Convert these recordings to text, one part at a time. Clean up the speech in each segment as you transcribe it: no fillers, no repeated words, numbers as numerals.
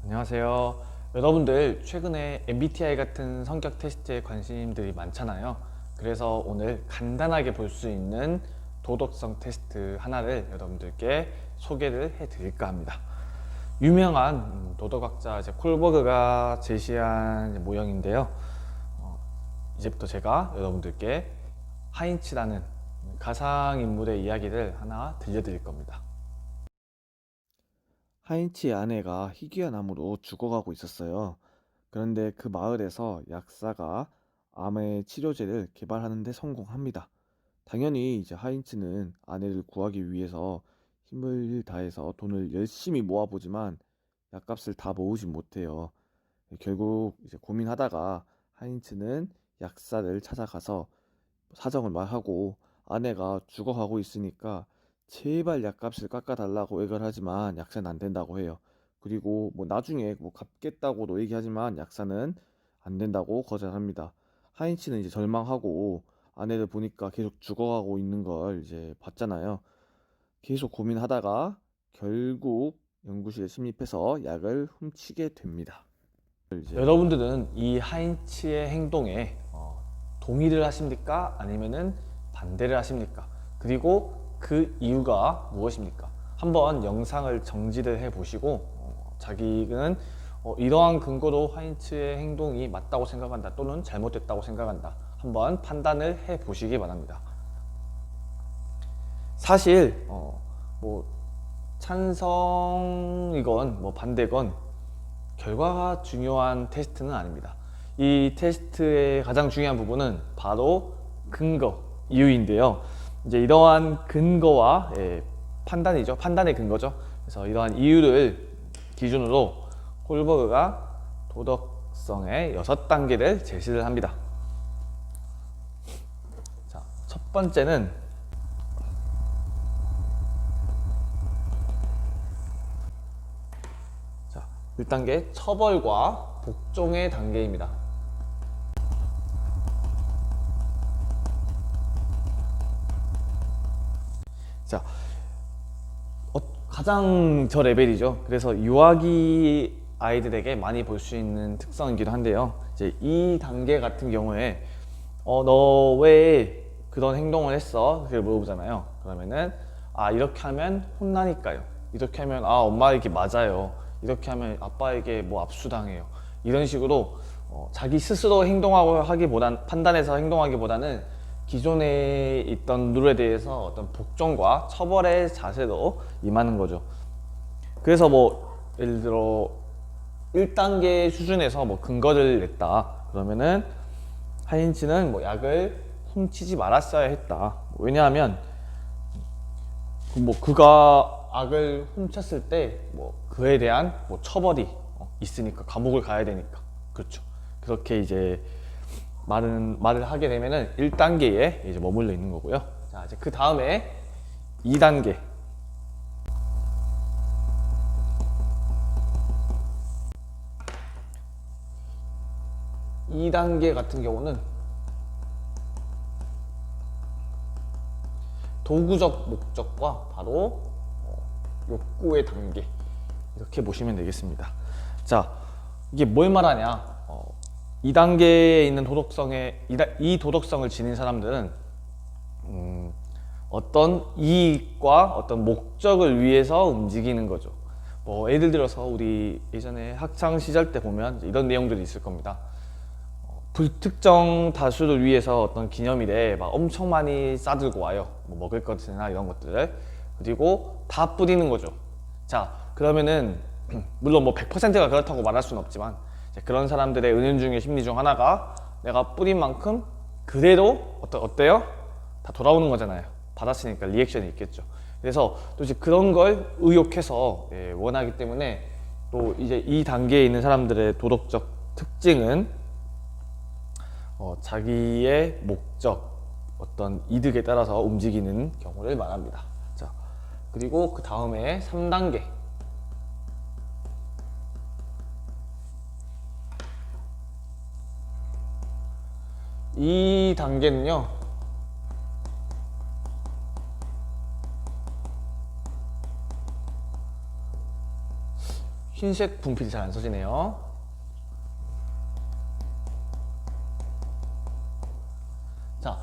안녕하세요. 여러분들 최근에 MBTI 같은 성격 테스트에 관심들이 많잖아요. 그래서 오늘 간단하게 볼 수 있는 도덕성 테스트 하나를 여러분들께 소개를 해 드릴까 합니다. 유명한 도덕학자 콜버그가 제시한 모형인데요. 이제부터 제가 여러분들께 하인츠라는 가상인물의 이야기를 하나 들려드릴 겁니다. 하인츠의 아내가 희귀한 암으로 죽어가고 있었어요. 그런데 그 마을에서 약사가 암의 치료제를 개발하는 데 성공합니다. 당연히 이제 하인츠는 아내를 구하기 위해서 힘을 다해서 돈을 열심히 모아보지만 약값을 다 모으지 못해요. 결국 이제 고민하다가 하인츠는 약사를 찾아가서 사정을 말하고 아내가 죽어가고 있으니까 제발 약값을 깎아달라고 애걸하지만 약사는 안 된다고 해요. 그리고 뭐 나중에 뭐 갚겠다고도 얘기하지만 약사는 안 된다고 거절합니다. 하인치는 이제 절망하고 아내를 보니까 계속 죽어가고 있는 걸 이제 봤잖아요. 계속 고민하다가 결국 연구실에 침입해서 약을 훔치게 됩니다. 여러분들은 이 하인츠의 행동에 동의를 하십니까? 아니면은 반대를 하십니까? 그리고 그 이유가 무엇입니까? 한번 영상을 정지를 해 보시고 자기는 이러한 근거로 하인츠의 행동이 맞다고 생각한다 또는 잘못됐다고 생각한다 한번 판단을 해 보시기 바랍니다. 사실 뭐 찬성이건 뭐 반대건 결과가 중요한 테스트는 아닙니다. 이 테스트의 가장 중요한 부분은 바로 근거, 이유인데요. 이제 이러한 근거와 판단이죠. 판단의 근거죠. 그래서 이러한 이유를 기준으로 콜버그가 도덕성의 6단계를 제시를 합니다. 자, 첫 번째는 1단계 처벌과 복종의 단계입니다. 자, 가장 저 레벨이죠. 그래서 유아기 아이들에게 많이 볼 수 있는 특성이기도 한데요. 이제 이 단계 같은 경우에 너 왜 그런 행동을 했어? 그걸 물어보잖아요. 그러면은 이렇게 하면 혼나니까요. 이렇게 하면 엄마에게 맞아요. 이렇게 하면 아빠에게 뭐 압수당해요. 이런 식으로 자기 스스로 행동하고 하기보단 판단해서 행동하기보다는 기존에 있던 룰에 대해서 어떤 복종과 처벌의 자세로 임하는 거죠. 그래서 뭐 예를 들어 1단계 수준에서 뭐 근거를 냈다 그러면은 하인츠는 뭐 약을 훔치지 말았어야 했다. 왜냐하면 뭐 그가 악을 훔쳤을 때 뭐 그에 대한 뭐 처벌이 있으니까 감옥을 가야 되니까 그렇죠. 그렇게 이제 말을 하게 되면은 1단계에 이제 머물러 있는 거고요. 자, 이제 그 다음에 2단계. 2단계 같은 경우는 도구적 목적과 바로 욕구의 단계 이렇게 보시면 되겠습니다. 자, 이게 뭘 말하냐? 2단계에 있는 이 도덕성을 지닌 사람들은 어떤 이익과 어떤 목적을 위해서 움직이는 거죠. 뭐 예를 들어서 우리 예전에 학창 시절 때 보면 이런 내용들이 있을 겁니다. 불특정 다수를 위해서 어떤 기념일에 막 엄청 많이 싸들고 와요. 뭐 먹을 것이나 이런 것들을. 그리고 다 뿌리는 거죠. 자, 그러면은 물론 뭐 100%가 그렇다고 말할 수는 없지만 그런 사람들의 은연중의 심리 중 하나가 내가 뿌린 만큼 그대로 어때요? 다 돌아오는 거잖아요. 받았으니까 리액션이 있겠죠. 그래서 또 이제 그런 걸 의욕해서 원하기 때문에 또 이제 이 단계에 있는 사람들의 도덕적 특징은 자기의 목적, 어떤 이득에 따라서 움직이는 경우를 말합니다. 자, 그리고 그 다음에 3단계. 이 단계는요, 흰색 분필이 잘 안 써지네요. 자,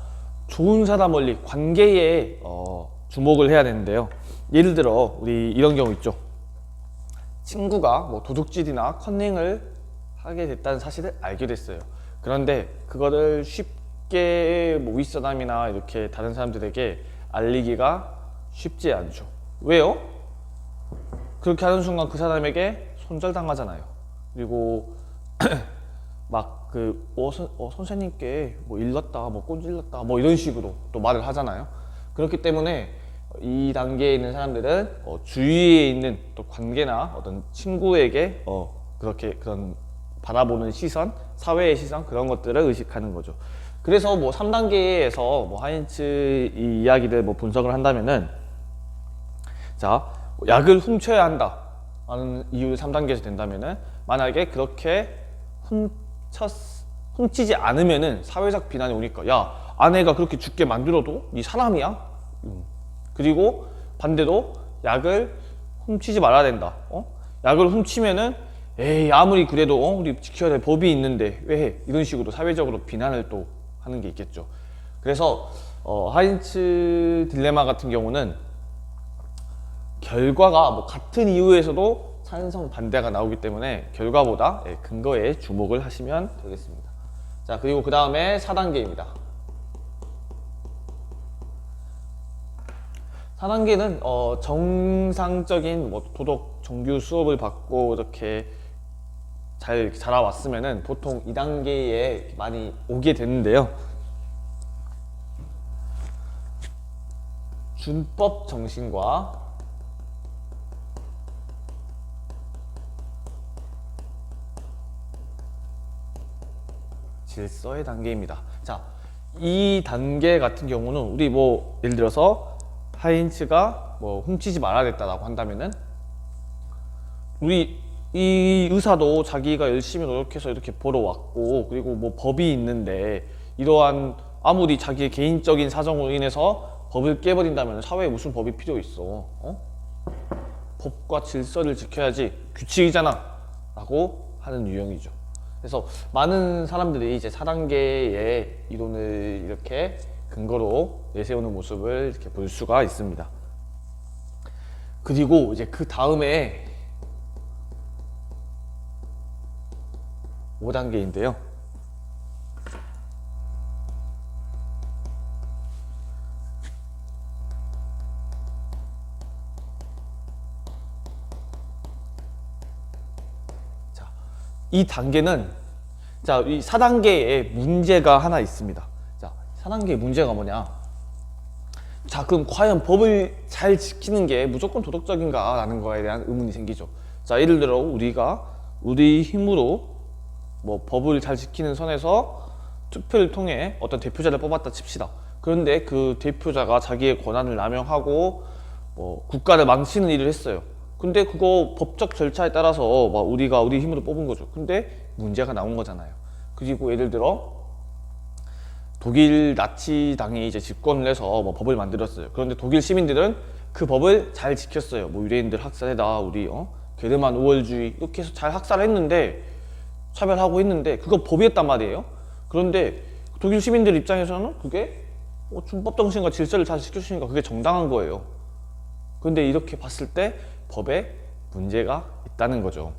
좋은 사람 원리, 관계에 주목을 해야 되는데요. 예를 들어 우리 이런 경우 있죠. 친구가 뭐 도둑질이나 컨닝을 하게 됐다는 사실을 알게 됐어요. 그런데 그거를 쉽게 뭐 윗사람이나 이렇게 다른 사람들에게 알리기가 쉽지 않죠. 왜요? 그렇게 하는 순간 그 사람에게 손절당하잖아요. 그리고 막 선생님께 뭐 일렀다, 뭐 꼰질렀다, 뭐 이런 식으로 또 말을 하잖아요. 그렇기 때문에 이 단계에 있는 사람들은 주위에 있는 또 관계나 어떤 친구에게 그렇게 그런 바라보는 시선, 사회의 시선 그런 것들을 의식하는 거죠. 그래서 뭐 3단계에서 뭐 하인츠 이 이야기를 뭐 분석을 한다면은 자, 약을 훔쳐야 한다 라는 이유를 3단계에서 된다면은 만약에 그렇게 훔치지 않으면은 사회적 비난이 오니까 야, 아내가 그렇게 죽게 만들어도 네 사람이야? 그리고 반대로 약을 훔치지 말아야 된다. 약을 훔치면은 에이 아무리 그래도 우리 지켜야 될 법이 있는데 왜 해? 이런 식으로 사회적으로 비난을 또 하는 게 있겠죠. 그래서 하인츠 딜레마 같은 경우는 결과가 뭐 같은 이유에서도 찬성 반대가 나오기 때문에 결과보다 근거에 주목을 하시면 되겠습니다. 자, 그리고 그 다음에 4단계입니다. 4단계는 정상적인 뭐 도덕 정규 수업을 받고 이렇게 잘 자라왔으면은 보통 2단계에 많이 오게 되는데요. 준법 정신과 질서의 단계입니다. 자, 이 단계 같은 경우는 우리 뭐 예를 들어서 하인츠가 뭐 훔치지 말아야겠다라고 한다면은 우리 이 의사도 자기가 열심히 노력해서 이렇게 벌어왔고 그리고 뭐 법이 있는데 이러한 아무리 자기의 개인적인 사정으로 인해서 법을 깨버린다면 사회에 무슨 법이 필요 있어? 법과 질서를 지켜야지 규칙이잖아 라고 하는 유형이죠. 그래서 많은 사람들이 이제 4단계의 이론을 이렇게 근거로 내세우는 모습을 이렇게 볼 수가 있습니다. 그리고 이제 그 다음에 5단계인데요. 자, 이 단계는 자, 이 4단계에 문제가 하나 있습니다. 자, 4단계의 문제가 뭐냐? 자, 그럼 과연 법을 잘 지키는 게 무조건 도덕적인가? 라는 거에 대한 의문이 생기죠. 자, 예를 들어 우리가 우리 힘으로 뭐 법을 잘 지키는 선에서 투표를 통해 어떤 대표자를 뽑았다 칩시다. 그런데 그 대표자가 자기의 권한을 남용하고 뭐 국가를 망치는 일을 했어요. 근데 그거 법적 절차에 따라서 막 우리가 우리 힘으로 뽑은 거죠. 근데 문제가 나온 거잖아요. 그리고 예를 들어 독일 나치당이 이제 집권을 해서 뭐 법을 만들었어요. 그런데 독일 시민들은 그 법을 잘 지켰어요. 뭐 유대인들 학살해다, 우리 게르만 우월주의 이렇게 해서 잘 학살했는데 차별하고 했는데 그거 법이었단 말이에요. 그런데 독일 시민들 입장에서는 그게 준법 정신과 질서를 잘 지켜주니까 그게 정당한 거예요. 그런데 이렇게 봤을 때 법에 문제가 있다는 거죠.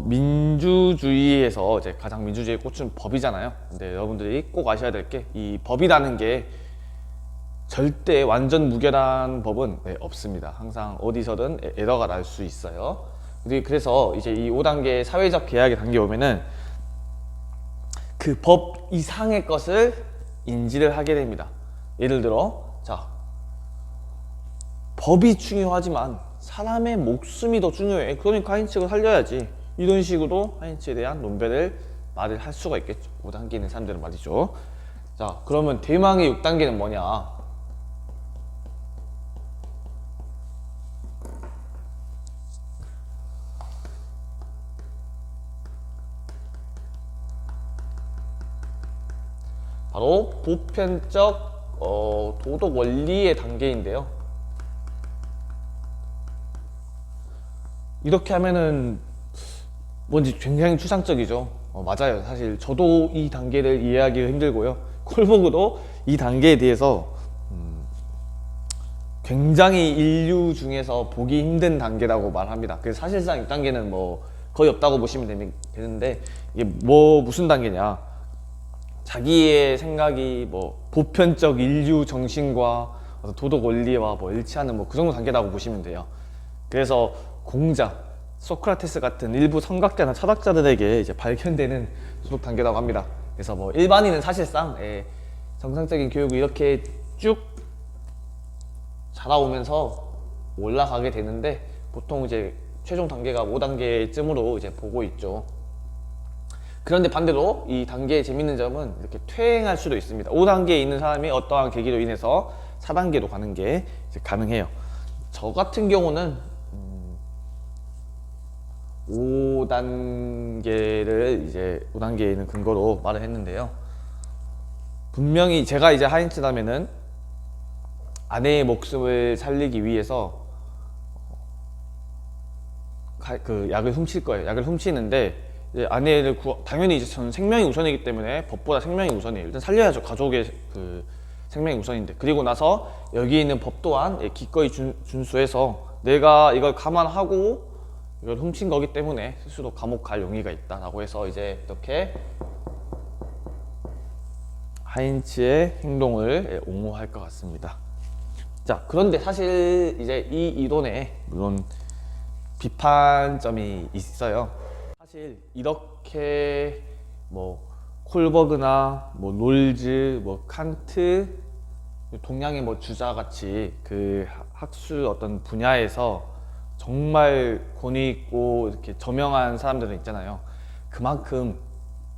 민주주의에서 이제 가장 민주주의의 꽃은 법이잖아요. 근데 여러분들이 꼭 아셔야 될 게 이 법이라는 게 절대 완전 무결한 법은 없습니다. 항상 어디서든 에러가 날 수 있어요. 그래서 이제 이 5단계 사회적 계약의 단계 오면은 그 법 이상의 것을 인지를 하게 됩니다. 예를 들어, 자, 법이 중요하지만 사람의 목숨이 더 중요해. 그러니까 하인츠를 살려야지. 이런 식으로 하인츠에 대한 논배를 말을 할 수가 있겠죠. 5단계 있는 사람들은 말이죠. 자, 그러면 대망의 6단계는 뭐냐? 바로 보편적 도덕 원리의 단계인데요. 이렇게 하면은 뭔지 굉장히 추상적이죠. 맞아요. 사실 저도 이 단계를 이해하기가 힘들고요. 콜버그도 이 단계에 대해서 굉장히 인류 중에서 보기 힘든 단계라고 말합니다. 그래서 사실상 이 단계는 뭐 거의 없다고 보시면 되는데, 이게 뭐 무슨 단계냐? 자기의 생각이 뭐 보편적 인류 정신과 어떤 도덕 원리와 뭐 일치하는 뭐 그 정도 단계라고 보시면 돼요. 그래서 공자, 소크라테스 같은 일부 성각자나 철학자들에게 이제 발견되는 도덕 단계라고 합니다. 그래서 뭐 일반인은 사실상 정상적인 교육을 이렇게 쭉 자라오면서 올라가게 되는데, 보통 이제 최종 단계가 5단계쯤으로 이제 보고 있죠. 그런데 반대로 이 단계의 재밌는 점은 이렇게 퇴행할 수도 있습니다. 5단계에 있는 사람이 어떠한 계기로 인해서 4단계로 가는 게 이제 가능해요. 저 같은 경우는 5단계를 이제 5단계에 있는 근거로 말을 했는데요. 분명히 제가 이제 하인츠라면은 아내의 목숨을 살리기 위해서 그 약을 훔칠 거예요. 약을 훔치는데 이제 아내를 당연히 이제 저는 생명이 우선이기 때문에 법보다 생명이 우선이에요. 일단 살려야죠. 가족의 그 생명이 우선인데, 그리고 나서 여기 있는 법 또한 기꺼이 준수해서 내가 이걸 감안하고 이걸 훔친 거기 때문에 스스로 감옥 갈 용의가 있다라고 해서 이제 이렇게 하인츠의 행동을 옹호할 것 같습니다. 자, 그런데 사실 이제 이 이론에 물론 비판점이 있어요. 사실 이렇게 뭐 콜버그나 뭐 놀즈, 뭐 칸트, 동양의 뭐 주자같이 그 학술 어떤 분야에서 정말 권위 있고 이렇게 저명한 사람들은 있잖아요. 그만큼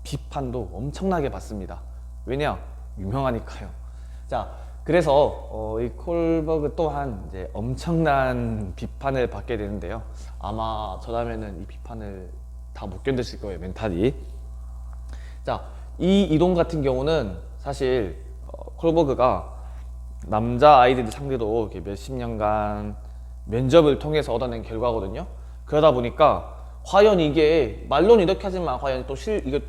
비판도 엄청나게 받습니다. 왜냐? 유명하니까요. 자, 그래서 이 콜버그 또한 이제 엄청난 비판을 받게 되는데요. 아마 저라면은 이 비판을 다 못 견디실 거예요, 멘탈이. 자, 이 이론 같은 경우는 사실 콜버그가 남자 아이들을 상대로 이렇게 몇십 년간 면접을 통해서 얻어낸 결과거든요. 그러다 보니까 과연 이게 말로는 이렇게 하지만 과연 또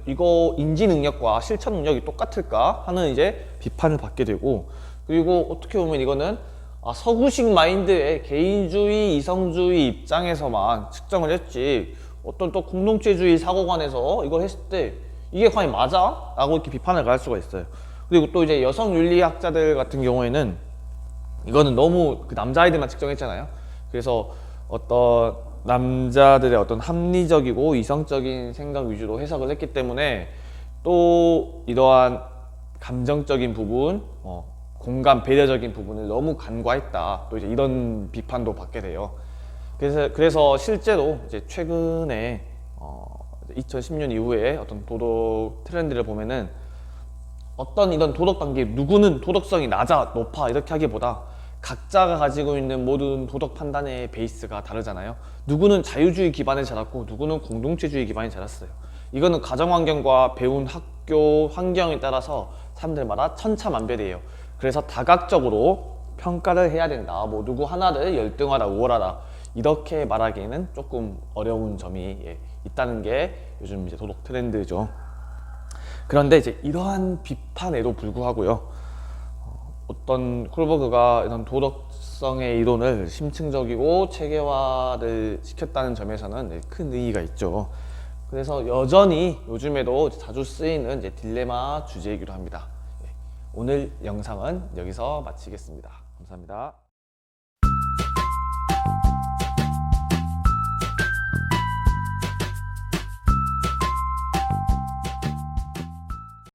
이거 인지 능력과 실천 능력이 똑같을까 하는 이제 비판을 받게 되고, 그리고 어떻게 보면 이거는 서구식 마인드의 개인주의, 이성주의 입장에서만 측정을 했지, 어떤 또 공동체주의 사고관에서 이걸 했을 때 이게 과연 맞아? 라고 이렇게 비판을 가할 수가 있어요. 그리고 또 이제 여성 윤리학자들 같은 경우에는 이거는 너무 그 남자아이들만 측정했잖아요. 그래서 어떤 남자들의 어떤 합리적이고 이성적인 생각 위주로 해석을 했기 때문에 또 이러한 감정적인 부분, 공감, 배려적인 부분을 너무 간과했다. 또 이제 이런 비판도 받게 돼요. 그래서 실제로 이제 최근에 2010년 이후에 어떤 도덕 트렌드를 보면은 어떤 이런 도덕 단계, 누구는 도덕성이 낮아, 높아 이렇게 하기보다 각자가 가지고 있는 모든 도덕 판단의 베이스가 다르잖아요. 누구는 자유주의 기반에 자랐고 누구는 공동체주의 기반에 자랐어요. 이거는 가정 환경과 배운 학교 환경에 따라서 사람들마다 천차만별이에요. 그래서 다각적으로 평가를 해야 된다. 뭐 누구 하나를 열등하다, 우월하다 이렇게 말하기에는 조금 어려운 점이 있다는 게 요즘 이제 도덕 트렌드죠. 그런데 이제 이러한 비판에도 불구하고요, 어떤 콜버그가 이런 도덕성의 이론을 심층적이고 체계화를 시켰다는 점에서는 큰 의의가 있죠. 그래서 여전히 요즘에도 자주 쓰이는 이제 딜레마 주제이기도 합니다. 오늘 영상은 여기서 마치겠습니다. 감사합니다.